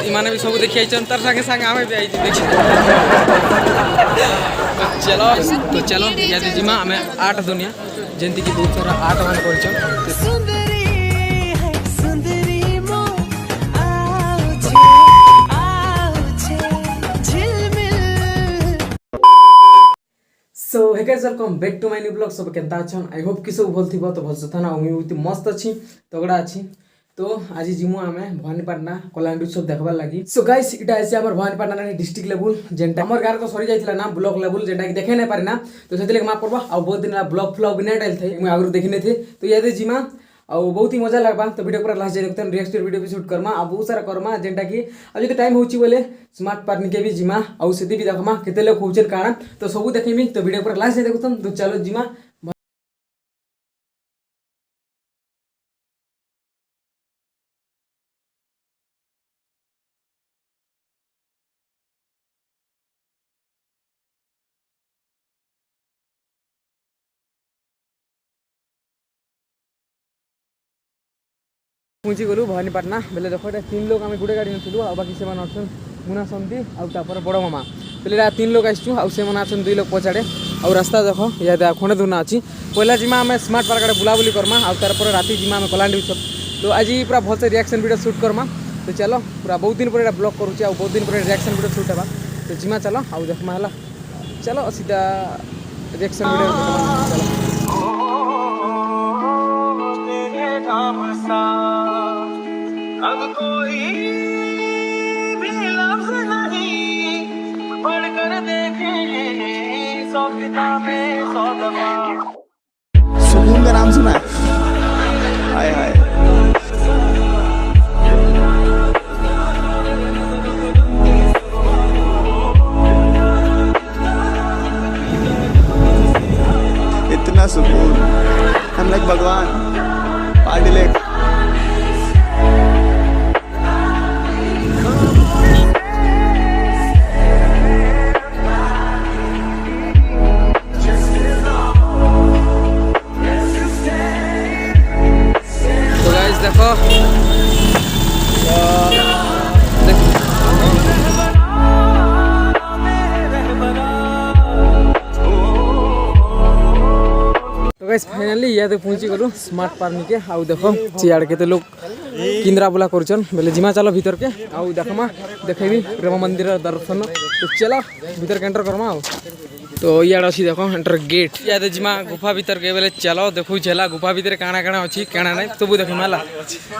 इमाने भी सब देखी आई तार संगे संगे आमे भी आई देखी। तो चलो या जिमा आमे आठ दुनिया जेंती की बहुत सारा आठ मान करछन। So hey guys welcome back to my new blog. सब केनता अछन आई होप कि सब भल थिबो। तो भल सथाना उमी मस्त अछि तगड़ा अछि। तो आज जिमु आमे भवानीपाटना कलाहांडी उत्सव देखबार लागि। सो गाइस इटा आसी हमर भवानीपाटना डिस्ट्रिक्ट लेवल जेंटा हमर गार तो सरी जाइतला ना ब्लॉक लेवल जेंटा कि देखे नै पारि ना। तो सेतले मा परबा आ बहुत दिन ब्लॉग फ्लॉग बिना डाल थे मैं आगु देखिने थे। तो यादे जिमा आ बहुत ही मजा लागबा। तो वीडियो पूरा लास्ट जाय देखतन रिएक्ट वीडियो भी शूट करमा आ बहुत सारा करमा जेंटा कि आ जति टाइम होची बोले स्मार्ट पार्क निके भी जिमा आ सेति भी देखमा केते लोग होचन काना। तो सब देखिमी। तो वीडियो पूरा लास्ट जाय देखतन। तो चलो जिमा पहुँची गलु भवानीपाटना बेले देखो तीन लोग आम गुड़े गाड़ी नथिलु आ बाकी से अछन मुना संती आ बड़ मामा बेले तीन लोग आसचु आ से अछन दुई लोग पछाड़े आ रास्ता देखो या खंडे धुना अच्छी पहला जिमा आम स्मार्ट पार्क आड़े बुलाबुली करमा आ तार राति जिमा आम कलाहांडी उत्सव। तो आज पूरा भल से रिएक्शन वीडियो शूट करमा। तो चलो पूरा बहुत दिन पर ब्लॉग करुचे आ बहुत दिन पर रिएक्शन वीडियो शूट है। तो जिमा चलो आउ देखमा है चलो सीधा रिएक्शन वीडियो चलो। अब कोई भी लफ्ज़ नहीं पढ़कर देखे 100 किताबें 100 दफा। सुकून का नाम सुना है? हाय हाय इतना सुकून हम लाइक भगवान पार्टी ले। देखो तो गाइस फाइनली या तो पहुंची गलु स्मार्ट पार्क निके आउ देखो सियाड़ के लोग किंद्रा बुला करछन बेले जिमा चलो भीतर के आउ देखमा देखेबी प्रेम मंदिर दर्शन। तो चलो भीतर के एंटर करमा। तो इड अच्छी देखो एंटर गेट याद जिमा गुफा भीतर के बेले चलो देखो चला गुफा भीतर काना काना अच्छी काना नहीं सब देख माला।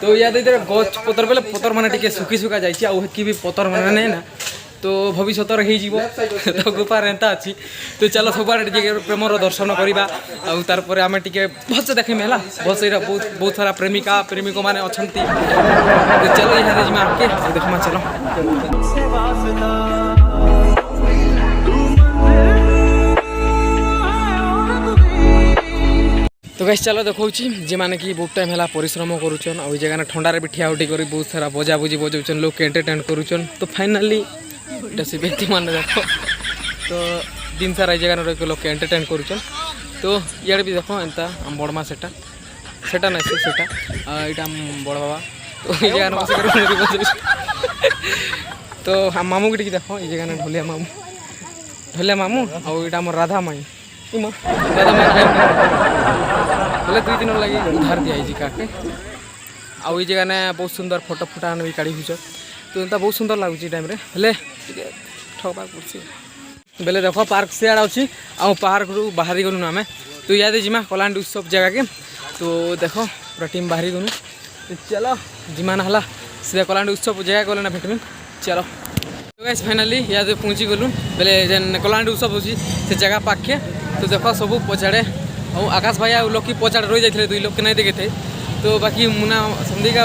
तो याद गच पतर बेले पतर मैंने टी सुखी सुखा जाकि भी पतर मैंने नहीं ना तो भविष्य हो गुफा एंता अच्छी। तो चलो सब प्रेमर दर्शन करवा आर आम टे भलसे देखमी है भलसे बहुत बहुत सारा प्रेमिका प्रेमिक मैंने अच्छा। तो चलो यहाँ जिमा आगे देखमा चलो। तो गाइस चलो देखो जे माने कि बहुत टाइम है परिश्रम करुचन आ जगह ठंडारे भी ठिया उठी कर बहुत सारा बजा बुझी बजाउन लोग के एंटरटेन करुचन। तो फाइनाली से व्यक्ति मान देखो तो दिन सारा जगह रही लोग के एंटरटेन करुचन। तो इे भी देखो एंता आम बड़मा सेटा सेटा ना सेटा यहाँ बड़ बाबा तो ये जगह तो हम मामू के देखो ये जगह ढोलिया मामू आम राधा माई राधा माई बोले 2 दिन लगे उधार दिखाई काके आउ जगह ने बहुत सुंदर फोटो फोटा भी काढ़ी हुई। तो एंता बहुत सुंदर लगुच टाइम हेले ठकबा पड़सी बेले देखो पार्क से आड़ अच्छी आ पार्क रू बाहरी गलु आम। तो याद जिमा कलाहांडी उत्सव जगह के तो देखो पूरा टीम बाहरी गलु। तो चलो जिमा ना सीधा कलाहांडी उत्सव जगह गले ना भेटमी चलो। तो गाइस फाइनाली याद पहुँची गलु बेले जेन कलाहांडी उत्सव हो से जगह पाखे। तो देखो सब पछाड़े और आकाश भाई आ लोग पछाड़े रही जाते 2 लोग के नहीं देखे थे। तो बाकी मुना संदीका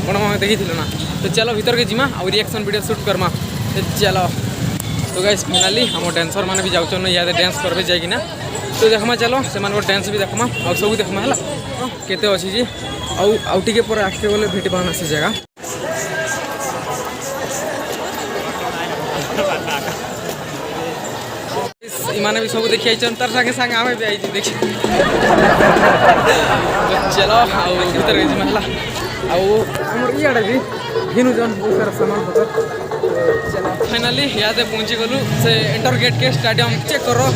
बड़ मामा देखी ना। तो चलो भीतर के जिमा और रिएक्शन वीडियो शूट करमा। तो चलो तो गाइस फाइनाली हम डांसर मैंने भी जाऊन याद डांस करबे जाइना। तो देखमा चलो से डांस भी देखमा और सब देखमा है केते अच्छी जी आउ टिके पर आगे गले भेट पाना से जगह। इमाने भी सब देखी आइछन तार संगे संगे आमे भी आइछि देखि चलो आउ भीतर जिमा हला आउ हमर इयाडे भी घिनु जन बहुत सारा सामान पतर चलो फाइनली यादे पहुंची गलु से इंटर गेट के स्टेडियम चेक करो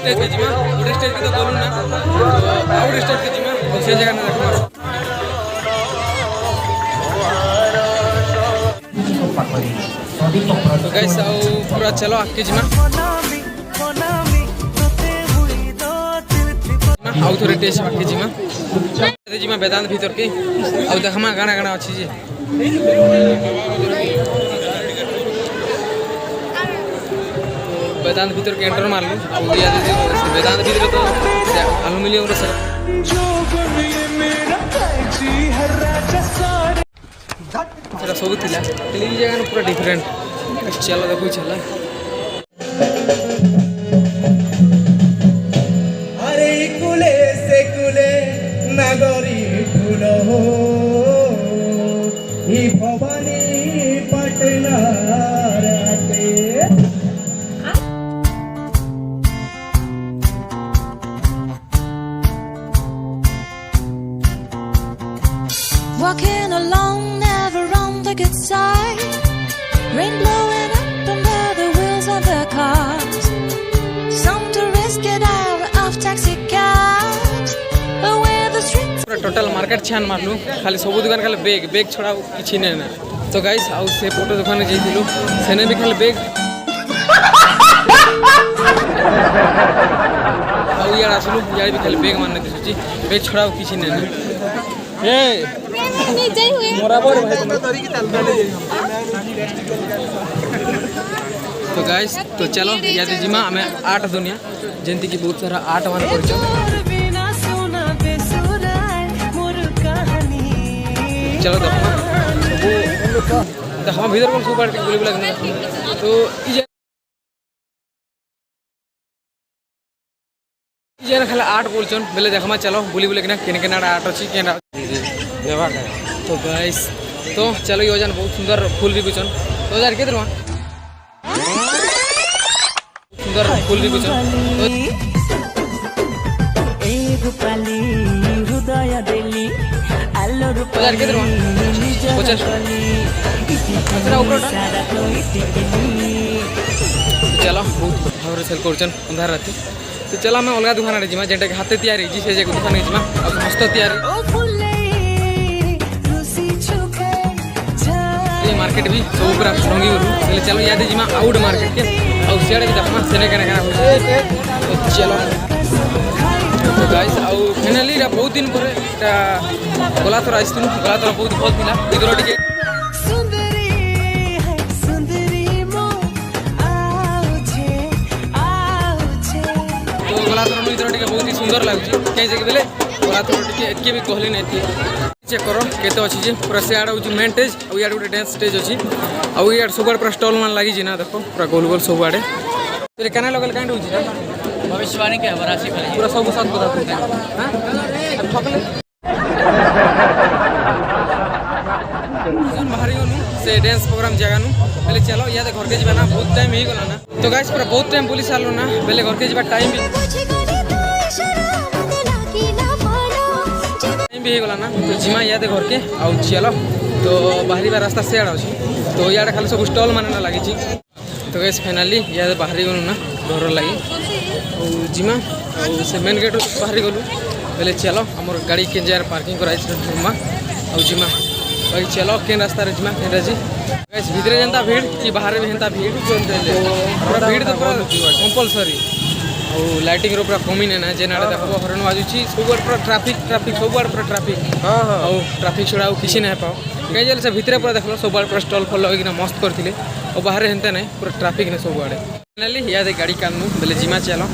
स्टेज के जिमा गोटे स्टेज के तो गलु ना आउट स्टेज के जिमा से जगह ना देखमा तो गाइस आउ पूरा चलो आके जिमा आउ थोड़े टेस्ट आके जिमा जिमा वेदांत भीतर के आउ देखमा गाना गाना अछि जे वेदांत भीतर के एंटर मारलु वेदांत भीतर तो आलू मिलियो सर सब थिला जगह पूरा डिफरेंट चलो देखो चला अरे कुले से कुले नगरी कुलो ही Bhavani Patna Walking along, never on the good side. Rain blowing up under the wheels of the cars. Some tourists get out of taxi cabs. Away the streets. Total market छान मारलु खाली सब दुकान खाली बेग छोड़ा किछि नै ना तो गाइस आउ से फोटो दुकान जइथिलु सेने भी खाली बेग आउ यार आसलु यार भी खाली बेग मारने दिसुची बेग छोड़ा किछि नै ना ए तो गाइस तो चलो याद जिमा हमें आर्ट दुनिया जेंति की बहुत सारा आर्ट मान करछो चलो देखो भीतर कोन सुपार के बोली बोला तो इजे खाली आर्ट बोलछन बेले देखमा चलो बोली बोले कि केन केन आर्ट अछि केन तो गाइस तो चलो योजना बहुत सुंदर फूल भी बिचन तो यार के दरवा सुंदर फूल भी बिचन एक पाली हृदय देली आलो रूप यार के दरवा 50 अतरा ऊपर चलो बहुत भावरे सेल करछन अंधार राती तो चला मैं अलगा दुकान रे जिमा जेटा के हाथे तैयारी जी से जे दुकान जिमा अब मस्त तैयारी मार्केट भी सब पूरा रंगी गलु पहले चलो याद जिमा आउट मार्केट के आउ सियाड़े भी देखमा सेने केना केना हो तो चलो तो गाइस आउ फाइनली रा बहुत दिन पर गला तो आइसनु गला तो बहुत भल थिला इधर टिके सुंदरी मो आओ छे तो गला तो इधर टिके बहुत ही सुंदर लागछि कहीं जगह बेले गला तो टिके एके भी कहली नै थी चेक करो केते अछि जे पूरा से आडा होची मेन स्टेज और यार गोटे डांस स्टेज अछि और यार सब पूरा स्टॉल मान लागि छी ना देखो पूरा गोल गोल सब आडे तेरे कना लगल कांड होची ना भविष्यवाणी के हमरा से पूरा सब साथ बता देते हां ठकले बाहरी गनु से डांस प्रोग्राम जगह नु पहले चलो याद घर के जीवा ना बहुत टाइम ही गला ना तो गाइस पूरा बहुत टाइम पुलिस आलो ना पहले घर के जीवा टाइम भी भी हो गला ना तो जिमा इयादे घर के आउ चलो तो बाहरी रास्ता से आड़ा अच्छी तो इयाड़े खाली सब स्टल मान ना लगी तो गैस फाइनाली इयादे बाहरी गलु ना घर लगी और जिमा और से मेन गेट बाहरी गलु बोले चलो आम गाड़ी के जार पार्किंग कराइमा और जिमा भाई चलो केन रास्ता रे जिमा केन राजी गैस भितरे जेंता भीड़ कि बाहर भी हेंता भीड़ पूरा भीड़ तो पूरा कंपलसरी और लाइटिंग रो पूरा कमी ना जे नाडे देखो हरण बाजुची सब पूरा ट्रैफिक सब पूरा ट्रैफिक और ट्रैफिक छड़ा किसी ना पाओ कहीं जल से भितरे पूरा देखलो सब पूरा स्टॉल फॉल लगे मस्त करथिले और बाहर हेंते नहीं पूरा ट्रैफिक ने सब आड़े फाइनली याद गाड़ी कानू बोले जिमा चलो